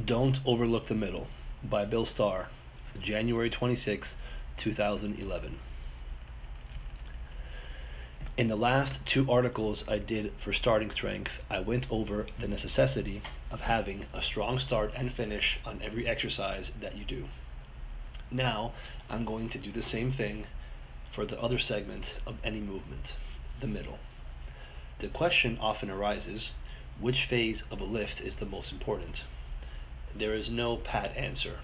Don't Overlook the Middle by Bill Starr, January 26, 2011. In the last two articles I did for Starting Strength, I went over the necessity of having a strong start and finish on every exercise that you do. Now, I'm going to do the same thing for the other segment of any movement, the middle. The question often arises, which phase of a lift is the most important? There is no pat answer.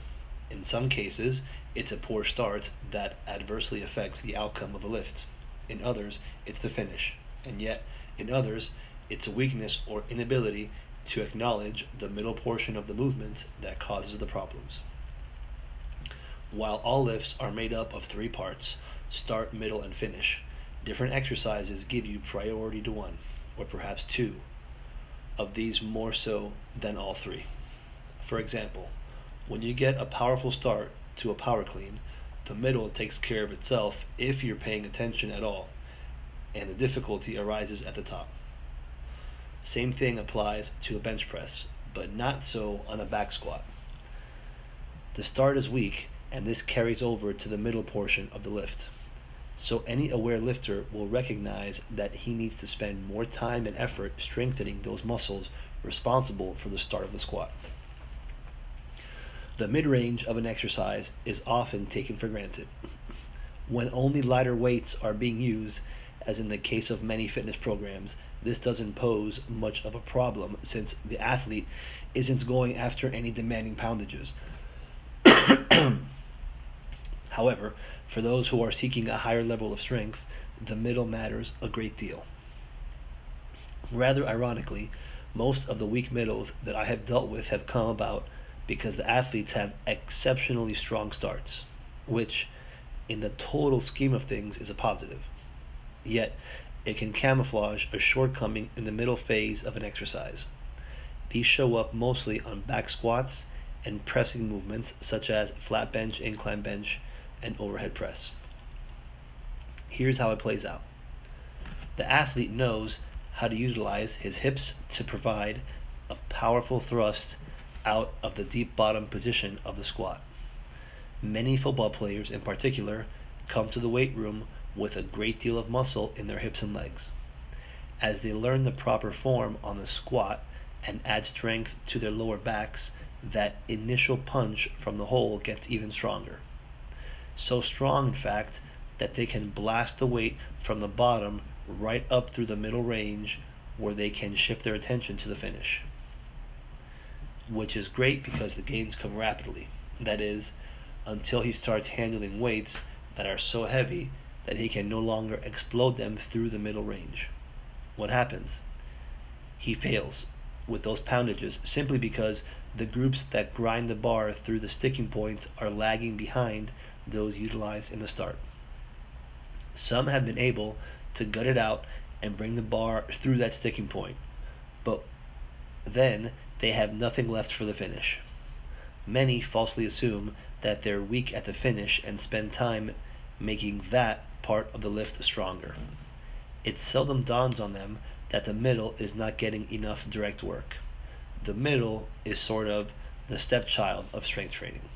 In some cases, it's a poor start that adversely affects the outcome of a lift. In others, it's the finish. And yet, in others, it's a weakness or inability to acknowledge the middle portion of the movement that causes the problems. While all lifts are made up of three parts, start, middle, and finish, different exercises give you priority to one, or perhaps two, of these more so than all three. For example, when you get a powerful start to a power clean, the middle takes care of itself if you're paying attention at all, and the difficulty arises at the top. Same thing applies to a bench press, but not so on a back squat. The start is weak, and this carries over to the middle portion of the lift. So any aware lifter will recognize that he needs to spend more time and effort strengthening those muscles responsible for the start of the squat. The mid-range of an exercise is often taken for granted. When only lighter weights are being used, as in the case of many fitness programs, this doesn't pose much of a problem since the athlete isn't going after any demanding poundages. However, for those who are seeking a higher level of strength, the middle matters a great deal. Rather ironically, most of the weak middles that I have dealt with have come about because the athletes have exceptionally strong starts, which, in the total scheme of things, is a positive. Yet, it can camouflage a shortcoming in the middle phase of an exercise. These show up mostly on back squats and pressing movements such as flat bench, incline bench, and overhead press. Here's how it plays out. The athlete knows how to utilize his hips to provide a powerful thrust out of the deep bottom position of the squat. Many football players in particular come to the weight room with a great deal of muscle in their hips and legs. As they learn the proper form on the squat and add strength to their lower backs, that initial punch from the hole gets even stronger. So strong, in fact, that they can blast the weight from the bottom right up through the middle range where they can shift their attention to the finish. Which is great because the gains come rapidly. That is, until he starts handling weights that are so heavy that he can no longer explode them through the middle range. What happens? He fails with those poundages simply because the groups that grind the bar through the sticking points are lagging behind those utilized in the start. Some have been able to gut it out and bring the bar through that sticking point, but then they have nothing left for the finish. Many falsely assume that they're weak at the finish and spend time making that part of the lift stronger. It seldom dawns on them that the middle is not getting enough direct work. The middle is sort of the stepchild of strength training.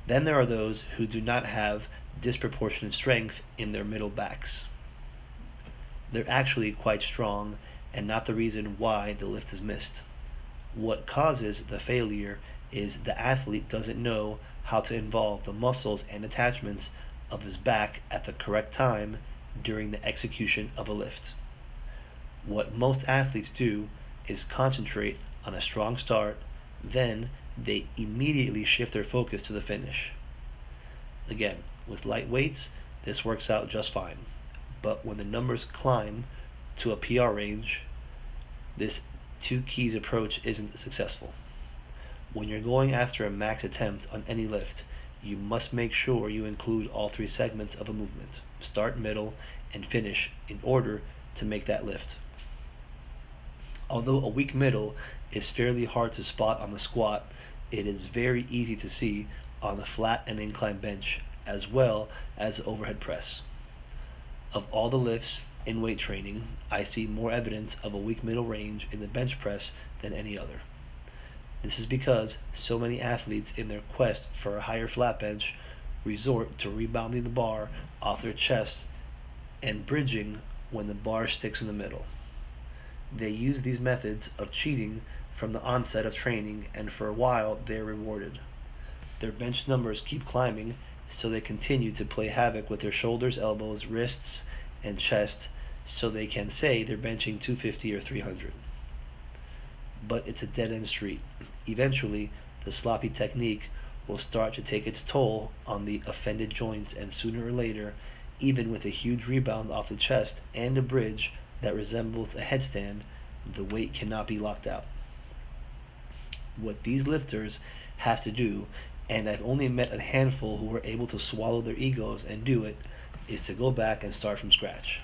Then there are those who do not have disproportionate strength in their middle backs. They're actually quite strong and not the reason why the lift is missed. What causes the failure is the athlete doesn't know how to involve the muscles and attachments of his back at the correct time during the execution of a lift. What most athletes do is concentrate on a strong start, then they immediately shift their focus to the finish. Again, with light weights, this works out just fine. But when the numbers climb to a PR range, this two keys approach isn't successful. When you're going after a max attempt on any lift, you must make sure you include all three segments of a movement, start, middle, and finish, in order to make that lift. Although a weak middle is fairly hard to spot on the squat, it is very easy to see on the flat and incline bench, as well as the overhead press. Of all the lifts in weight training, I see more evidence of a weak middle range in the bench press than any other. This is because so many athletes in their quest for a higher flat bench resort to rebounding the bar off their chest and bridging when the bar sticks in the middle. They use these methods of cheating from the onset of training, and for a while they are rewarded. Their bench numbers keep climbing, so they continue to play havoc with their shoulders, elbows, wrists, and chest, so they can say they're benching 250 or 300. But it's a dead-end street. Eventually, the sloppy technique will start to take its toll on the offended joints, and sooner or later, even with a huge rebound off the chest and a bridge that resembles a headstand, the weight cannot be locked out. What these lifters have to do, and I've only met a handful who were able to swallow their egos and do it, is to go back and start from scratch.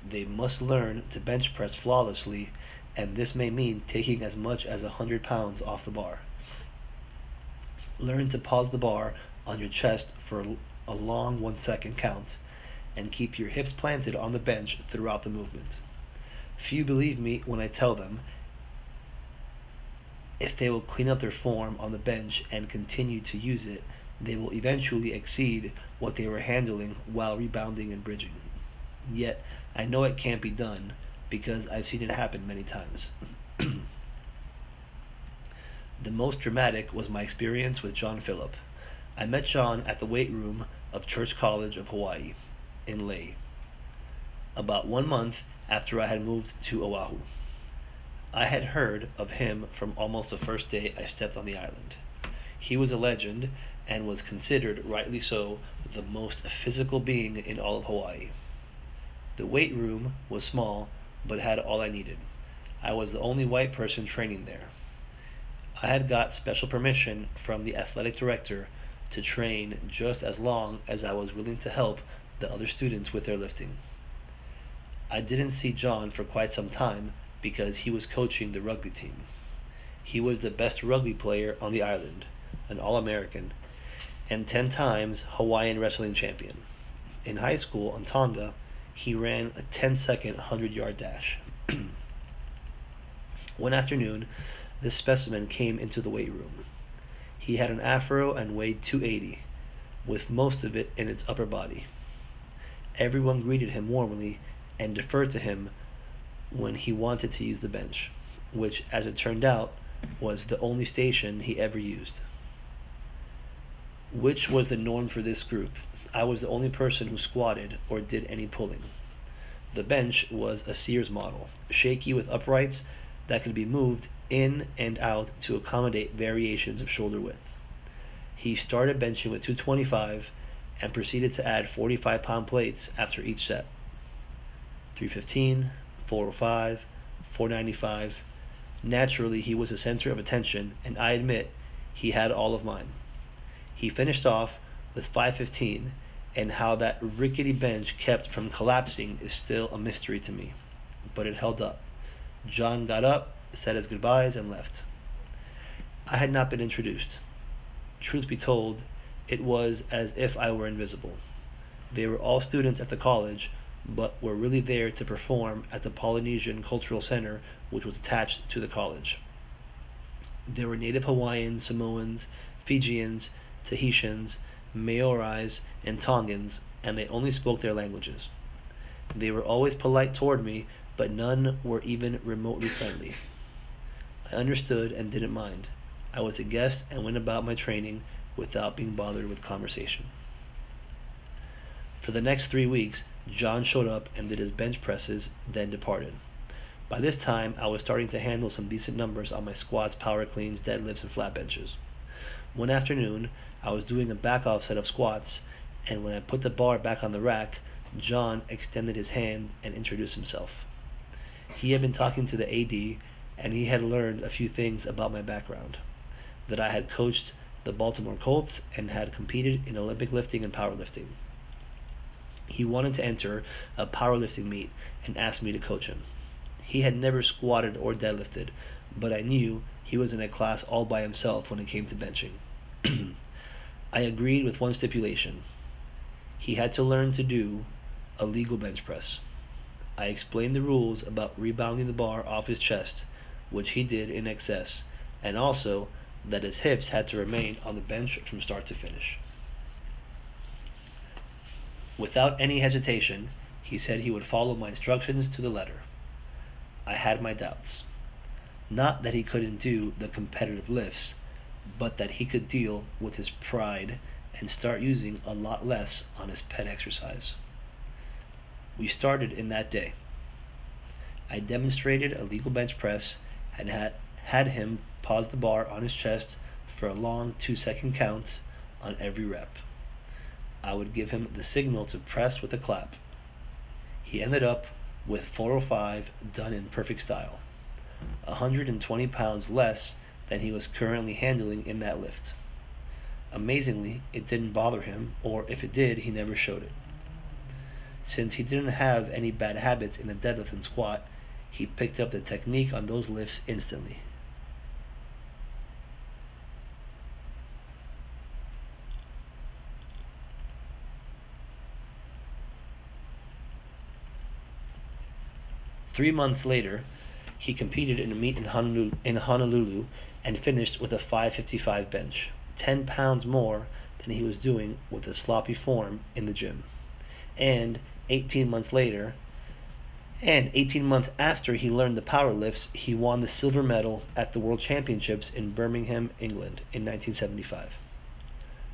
They must learn to bench press flawlessly, and this may mean taking as much as 100 pounds off the bar. Learn to pause the bar on your chest for a long 1 second count, and keep your hips planted on the bench throughout the movement. Few believe me when I tell them if they will clean up their form on the bench and continue to use it, they will eventually exceed what they were handling while rebounding and bridging. Yet, I know it can't be done because I've seen it happen many times. The most dramatic was my experience with John Phillip. I met John at the weight room of Church College of Hawaii in Lae, about 1 month after I had moved to Oahu. I had heard of him from almost the first day I stepped on the island. He was a legend and was considered, rightly so, the most physical being in all of Hawaii. The weight room was small, but had all I needed. I was the only white person training there. I had got special permission from the athletic director to train just as long as I was willing to help the other students with their lifting. I didn't see John for quite some time because he was coaching the rugby team. He was the best rugby player on the island, an All-American, and 10 times Hawaiian wrestling champion. In high school on Tonga, he ran a 10-second 100-yard dash. One afternoon, this specimen came into the weight room. He had an afro and weighed 280, with most of it in its upper body. Everyone greeted him warmly and deferred to him when he wanted to use the bench, which, as it turned out, was the only station he ever used. Which was the norm for this group. I was the only person who squatted or did any pulling. The bench was a Sears model, shaky with uprights that could be moved in and out to accommodate variations of shoulder width. He started benching with 225 and proceeded to add 45-pound plates after each set. 315, 405, 495. Naturally, he was a center of attention, and I admit he had all of mine. He finished off with 515, and how that rickety bench kept from collapsing is still a mystery to me, but it held up. John got up, said his goodbyes, and left. I had not been introduced. Truth be told, it was as if I were invisible. They were all students at the college, but were really there to perform at the Polynesian Cultural Center, which was attached to the college. There were native Hawaiians, Samoans, Fijians, Tahitians, Maoris, and Tongans, and they only spoke their languages. They were always polite toward me, but none were even remotely friendly. I understood and didn't mind. I was a guest and went about my training without being bothered with conversation. For the next 3 weeks, John showed up and did his bench presses, then departed. By this time, I was starting to handle some decent numbers on my squats, power cleans, deadlifts, and flat benches. One afternoon, I was doing a back-off set of squats, and when I put the bar back on the rack, John extended his hand and introduced himself. He had been talking to the AD, and he had learned a few things about my background, that I had coached the Baltimore Colts and had competed in Olympic lifting and powerlifting. He wanted to enter a powerlifting meet and asked me to coach him. He had never squatted or deadlifted, but I knew he was in a class all by himself when it came to benching. I agreed with one stipulation. He had to learn to do a legal bench press. I explained the rules about rebounding the bar off his chest, which he did in excess, and also that his hips had to remain on the bench from start to finish. Without any hesitation, he said he would follow my instructions to the letter. I had my doubts. Not that he couldn't do the competitive lifts, but that he could deal with his pride and start using a lot less on his pet exercise. We started in that day. I demonstrated a legal bench press and had him pause the bar on his chest for a long 2-second count on every rep. I would give him the signal to press with a clap. He ended up with 405 done in perfect style, 120 pounds less than he was currently handling in that lift. Amazingly, it didn't bother him, or if it did, he never showed it. Since he didn't have any bad habits in the deadlift and squat, he picked up the technique on those lifts instantly. Three months later, he competed in a meet in Honolulu and finished with a 555 bench, 10 pounds more than he was doing with a sloppy form in the gym. And 18 months after he learned the power lifts, he won the silver medal at the World Championships in Birmingham, England in 1975.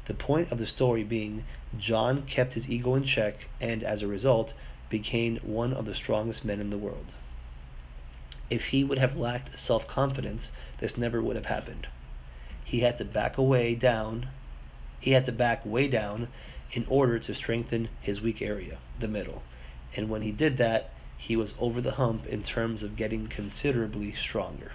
The point of the story being, John kept his ego in check and, as a result, became one of the strongest men in the world. If he would have lacked self-confidence, this never would have happened. He had to back way down in order to strengthen his weak area, the middle. And when he did that, he was over the hump in terms of getting considerably stronger.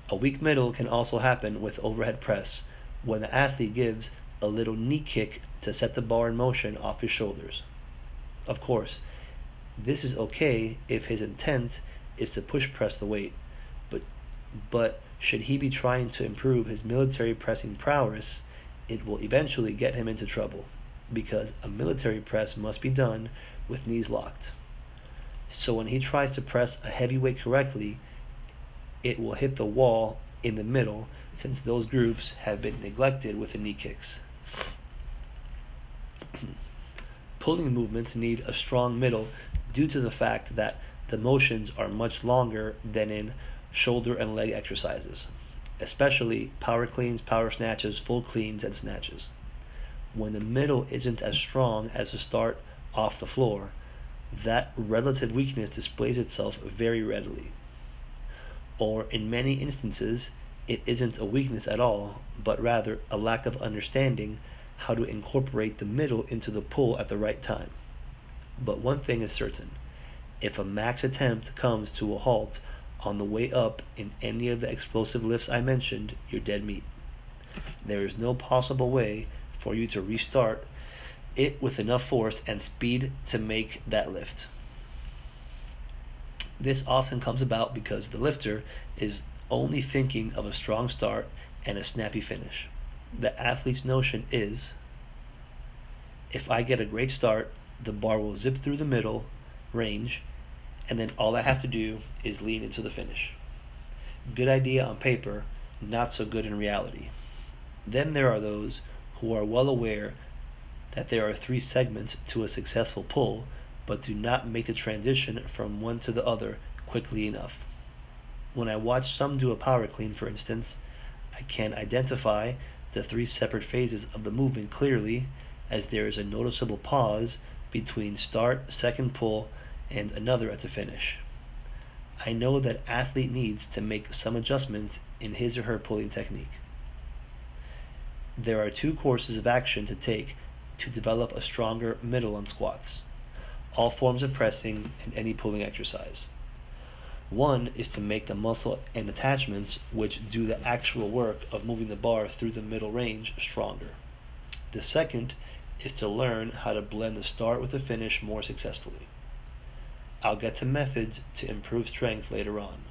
A weak middle can also happen with overhead press when the athlete gives a little knee kick to set the bar in motion off his shoulders. Of course, this is okay if his intent is to push press the weight, but should he be trying to improve his military pressing prowess, it will eventually get him into trouble, because a military press must be done with knees locked. So when he tries to press a heavy weight correctly, it will hit the wall in the middle, since those groups have been neglected with the knee kicks. Pulling movements need a strong middle due to the fact that the motions are much longer than in shoulder and leg exercises, especially power cleans, power snatches, full cleans, and snatches. When the middle isn't as strong as the start off the floor, that relative weakness displays itself very readily. Or in many instances, it isn't a weakness at all, but rather a lack of understanding how to incorporate the middle into the pull at the right time. But one thing is certain: if a max attempt comes to a halt on the way up in any of the explosive lifts I mentioned, you're dead meat. There is no possible way for you to restart it with enough force and speed to make that lift. This often comes about because the lifter is only thinking of a strong start and a snappy finish. The athlete's notion is, if I get a great start, the bar will zip through the middle range, and then all I have to do is lean into the finish. Good idea on paper, not so good in reality. Then there are those who are well aware that there are 3 segments to a successful pull, but do not make the transition from one to the other quickly enough. When I watch some do a power clean, for instance, I can identify the 3 separate phases of the movement clearly, as there is a noticeable pause between start, second pull, and another at the finish. I know that athlete needs to make some adjustments in his or her pulling technique. There are 2 courses of action to take to develop a stronger middle on squats, all forms of pressing, and any pulling exercise. One is to make the muscle and attachments which do the actual work of moving the bar through the middle range stronger. The second is to learn how to blend the start with the finish more successfully. I'll get to methods to improve strength later on,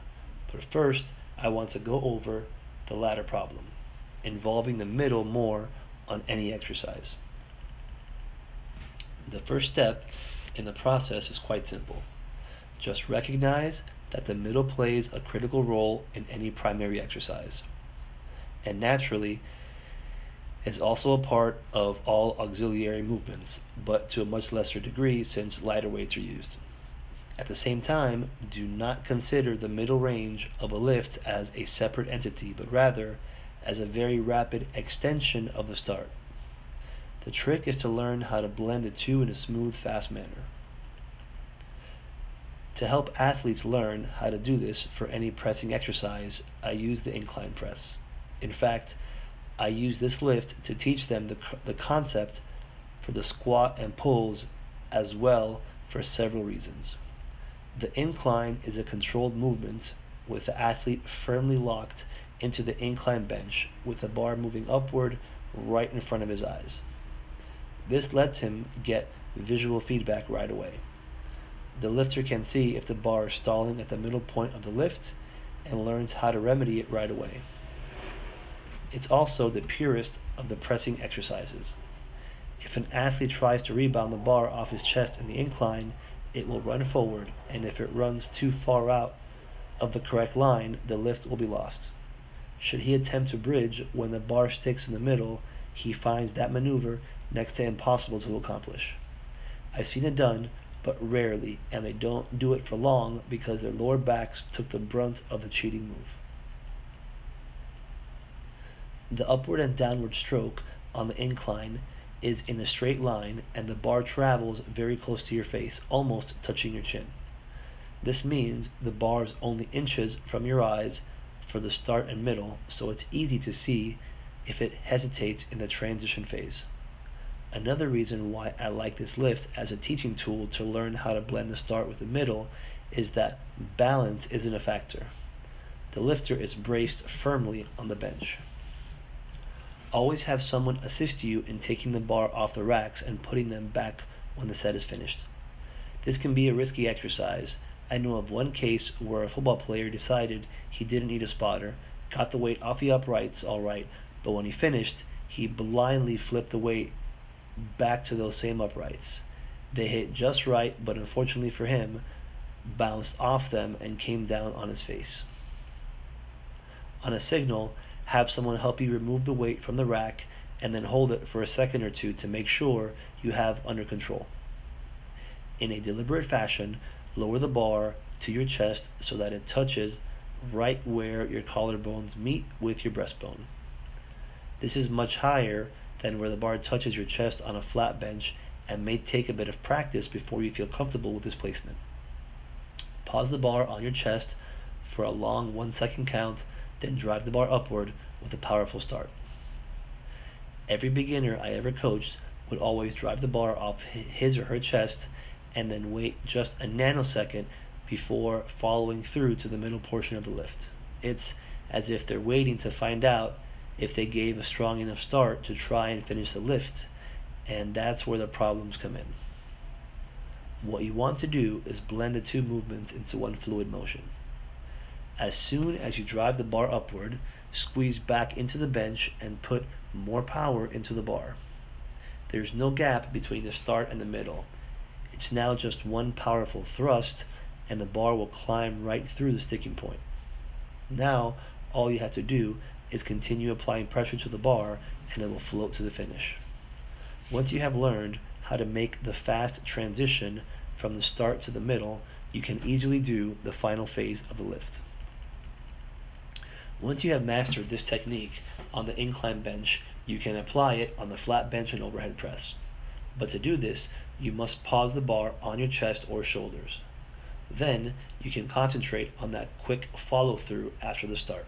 but first I want to go over the latter problem, involving the middle more on any exercise. The first step in the process is quite simple. Just recognize that the middle plays a critical role in any primary exercise, and naturally is also a part of all auxiliary movements, but to a much lesser degree since lighter weights are used. At the same time, do not consider the middle range of a lift as a separate entity, but rather as a very rapid extension of the start. The trick is to learn how to blend the two in a smooth, fast manner. To help athletes learn how to do this for any pressing exercise, I use the incline press. In fact, I use this lift to teach them the concept for the squat and pulls as well for several reasons. The incline is a controlled movement with the athlete firmly locked into the incline bench with the bar moving upward right in front of his eyes. This lets him get visual feedback right away. The lifter can see if the bar is stalling at the middle point of the lift and learns how to remedy it right away. It's also the purest of the pressing exercises. If an athlete tries to rebound the bar off his chest in the incline, it will run forward, and if it runs too far out of the correct line, the lift will be lost. Should he attempt to bridge when the bar sticks in the middle, he finds that maneuver next to impossible to accomplish. I've seen it done, but rarely, and they don't do it for long because their lower backs took the brunt of the cheating move. The upward and downward stroke on the incline is in a straight line, and the bar travels very close to your face, almost touching your chin. This means the bar is only inches from your eyes for the start and middle, so it's easy to see if it hesitates in the transition phase. Another reason why I like this lift as a teaching tool to learn how to blend the start with the middle is that balance isn't a factor. The lifter is braced firmly on the bench. Always have someone assist you in taking the bar off the racks and putting them back when the set is finished. This can be a risky exercise. I know of one case where a football player decided he didn't need a spotter, got the weight off the uprights all right, but when he finished, he blindly flipped the weight back to those same uprights. They hit just right, but unfortunately for him, bounced off them and came down on his face. On a signal, have someone help you remove the weight from the rack and then hold it for a second or two to make sure you have under control. In a deliberate fashion, lower the bar to your chest so that it touches right where your collarbones meet with your breastbone. This is much higher than where the bar touches your chest on a flat bench and may take a bit of practice before you feel comfortable with this placement. Pause the bar on your chest for a long 1 second count, then drive the bar upward with a powerful start. Every beginner I ever coached would always drive the bar off his or her chest and then wait just a nanosecond before following through to the middle portion of the lift. It's as if they're waiting to find out if they gave a strong enough start to try and finish the lift, and that's where the problems come in. What you want to do is blend the two movements into one fluid motion. As soon as you drive the bar upward, squeeze back into the bench and put more power into the bar. There's no gap between the start and the middle. It's now just one powerful thrust, and the bar will climb right through the sticking point. Now, all you have to do is continue applying pressure to the bar, and it will float to the finish. Once you have learned how to make the fast transition from the start to the middle, you can easily do the final phase of the lift. Once you have mastered this technique on the incline bench, you can apply it on the flat bench and overhead press. But to do this, you must pause the bar on your chest or shoulders. Then you can concentrate on that quick follow-through after the start.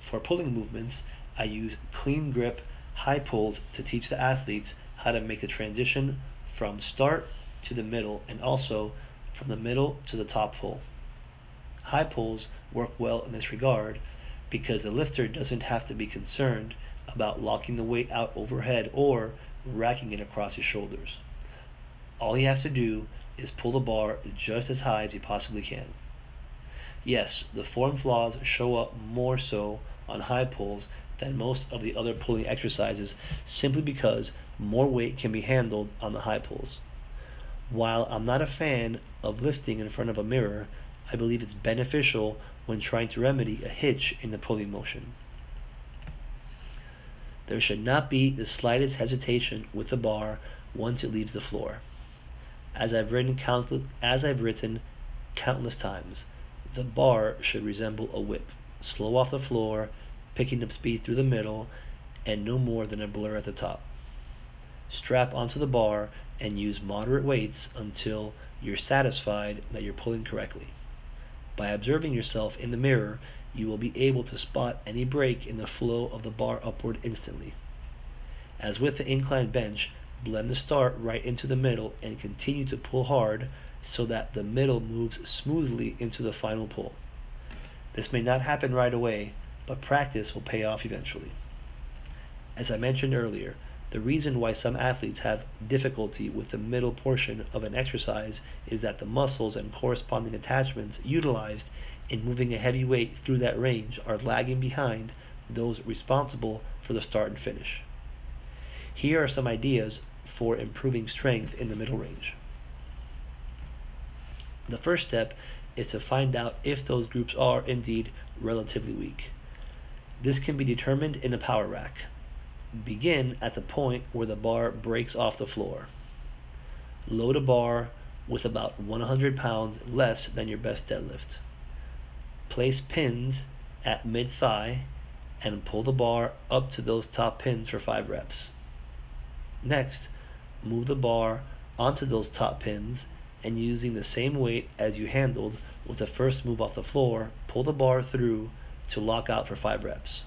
For pulling movements, I use clean grip high pulls to teach the athletes how to make the transition from start to the middle and also from the middle to the top pull. High pulls work well in this regard because the lifter doesn't have to be concerned about locking the weight out overhead or racking it across his shoulders. All he has to do is pull the bar just as high as he possibly can. Yes, the form flaws show up more so on high pulls than most of the other pulling exercises simply because more weight can be handled on the high pulls. While I'm not a fan of lifting in front of a mirror, I believe it's beneficial when trying to remedy a hitch in the pulling motion. There should not be the slightest hesitation with the bar once it leaves the floor. As I've written countless times, the bar should resemble a whip, slow off the floor, picking up speed through the middle, and no more than a blur at the top. Strap onto the bar and use moderate weights until you're satisfied that you're pulling correctly. By observing yourself in the mirror, you will be able to spot any break in the flow of the bar upward instantly. As with the incline bench, blend the start right into the middle and continue to pull hard so that the middle moves smoothly into the final pull. This may not happen right away, but practice will pay off eventually. As I mentioned earlier, the reason why some athletes have difficulty with the middle portion of an exercise is that the muscles and corresponding attachments utilized in moving a heavy weight through that range are lagging behind those responsible for the start and finish. Here are some ideas for improving strength in the middle range. The first step is to find out if those groups are indeed relatively weak. This can be determined in a power rack. Begin at the point where the bar breaks off the floor. Load a bar with about 100 pounds less than your best deadlift. Place pins at mid-thigh and pull the bar up to those top pins for 5 reps. Next, move the bar onto those top pins and using the same weight as you handled with the first move off the floor, pull the bar through to lock out for 5 reps.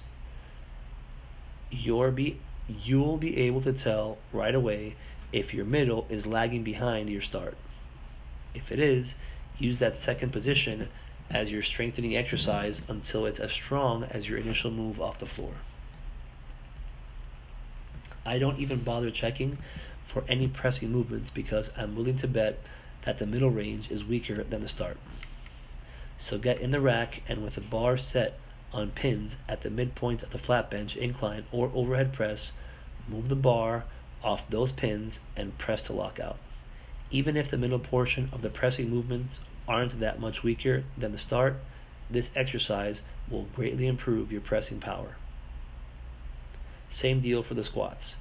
You'll be able to tell right away if your middle is lagging behind your start. If it is, use that second position as your strengthening exercise until it's as strong as your initial move off the floor. I don't even bother checking for any pressing movements because I'm willing to bet that the middle range is weaker than the start. So get in the rack and with the bar set on pins at the midpoint of the flat bench, incline, or overhead press, move the bar off those pins and press to lock out. Even if the middle portion of the pressing movements aren't that much weaker than the start, this exercise will greatly improve your pressing power. Same deal for the squats.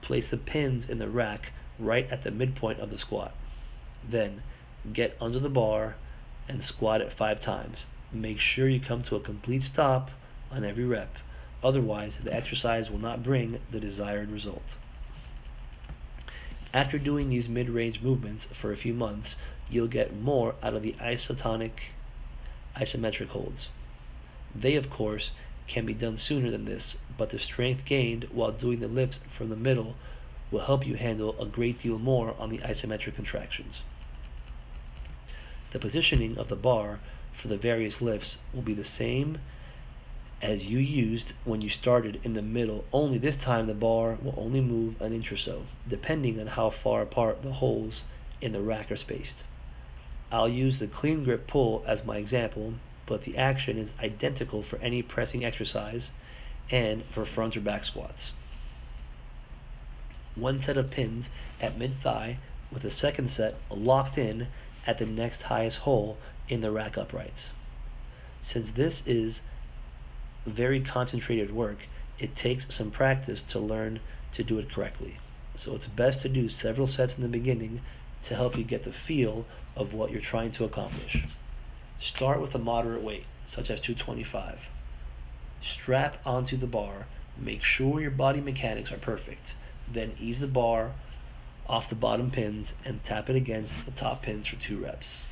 Place the pins in the rack right at the midpoint of the squat. Then get under the bar and squat it 5 times. Make sure you come to a complete stop on every rep. Otherwise, the exercise will not bring the desired result. After doing these mid-range movements for a few months, you'll get more out of the isometric holds. They, of course, can be done sooner than this, but the strength gained while doing the lifts from the middle will help you handle a great deal more on the isometric contractions. The positioning of the bar for the various lifts will be the same as you used when you started in the middle, only this time the bar will only move an inch or so, depending on how far apart the holes in the rack are spaced. I'll use the clean grip pull as my example, but the action is identical for any pressing exercise and for front or back squats. 1 set of pins at mid-thigh with a second set locked in at the next highest hole in the rack uprights. Since this is very concentrated work, it takes some practice to learn to do it correctly. So it's best to do several sets in the beginning to help you get the feel of what you're trying to accomplish. Start with a moderate weight, such as 225. Strap onto the bar, make sure your body mechanics are perfect, then ease the bar off the bottom pins and tap it against the top pins for 2 reps.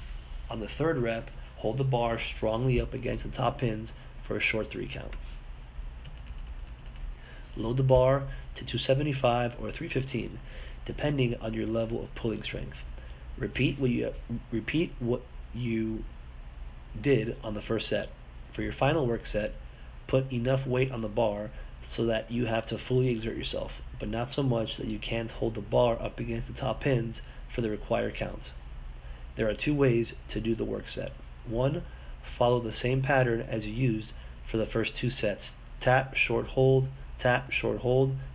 On the 3rd rep, hold the bar strongly up against the top pins for a short 3 count. Load the bar to 275 or 315, depending on your level of pulling strength. Repeat what you did on the first set. For your final work set, put enough weight on the bar so that you have to fully exert yourself, but not so much that you can't hold the bar up against the top pins for the required count. There are 2 ways to do the work set. 1, follow the same pattern as you used for the first 2 sets. Tap, short hold,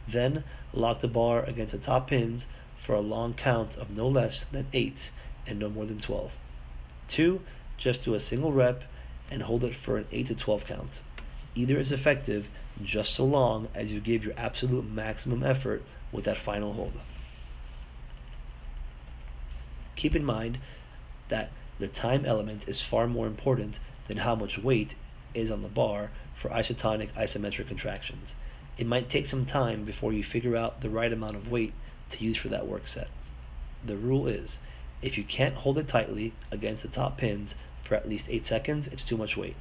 then lock the bar against the top pins for a long count of no less than 8 and no more than 12. 2, just do a single rep and hold it for an 8 to 12 count. Either is effective just so long as you give your absolute maximum effort with that final hold. Keep in mind that the time element is far more important than how much weight is on the bar for isotonic isometric contractions. It might take some time before you figure out the right amount of weight to use for that work set. The rule is, if you can't hold it tightly against the top pins for at least 8 seconds, it's too much weight.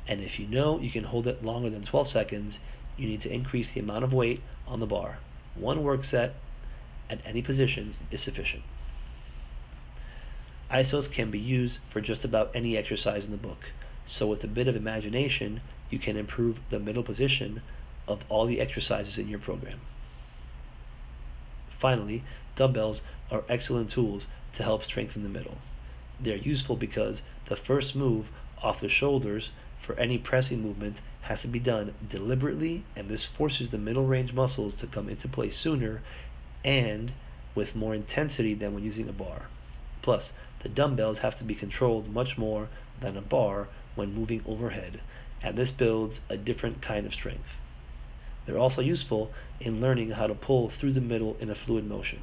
And if you know you can hold it longer than 12 seconds, you need to increase the amount of weight on the bar. One work set at any position is sufficient. ISOs can be used for just about any exercise in the book, so with a bit of imagination, you can improve the middle position of all the exercises in your program. Finally, dumbbells are excellent tools to help strengthen the middle. They're useful because the first move off the shoulders for any pressing movement has to be done deliberately, and this forces the middle range muscles to come into play sooner and with more intensity than when using a bar. Plus, the dumbbells have to be controlled much more than a bar when moving overhead, and this builds a different kind of strength. They're also useful in learning how to pull through the middle in a fluid motion.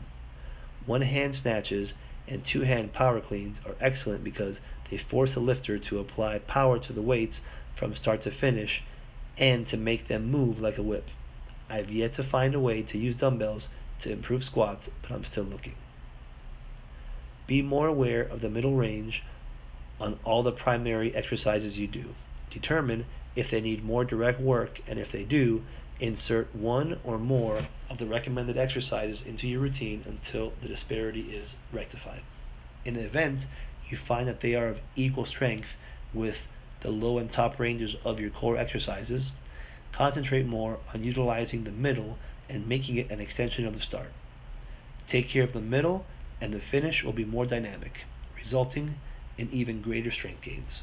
One-hand snatches and two-hand power cleans are excellent because they force the lifter to apply power to the weights from start to finish and to make them move like a whip. I've yet to find a way to use dumbbells to improve squats, but I'm still looking. Be more aware of the middle range on all the primary exercises you do. Determine if they need more direct work, and if they do, insert one or more of the recommended exercises into your routine until the disparity is rectified. In the event you find that they are of equal strength with the low and top ranges of your core exercises, concentrate more on utilizing the middle and making it an extension of the start. Take care of the middle and the finish will be more dynamic, resulting in even greater strength gains.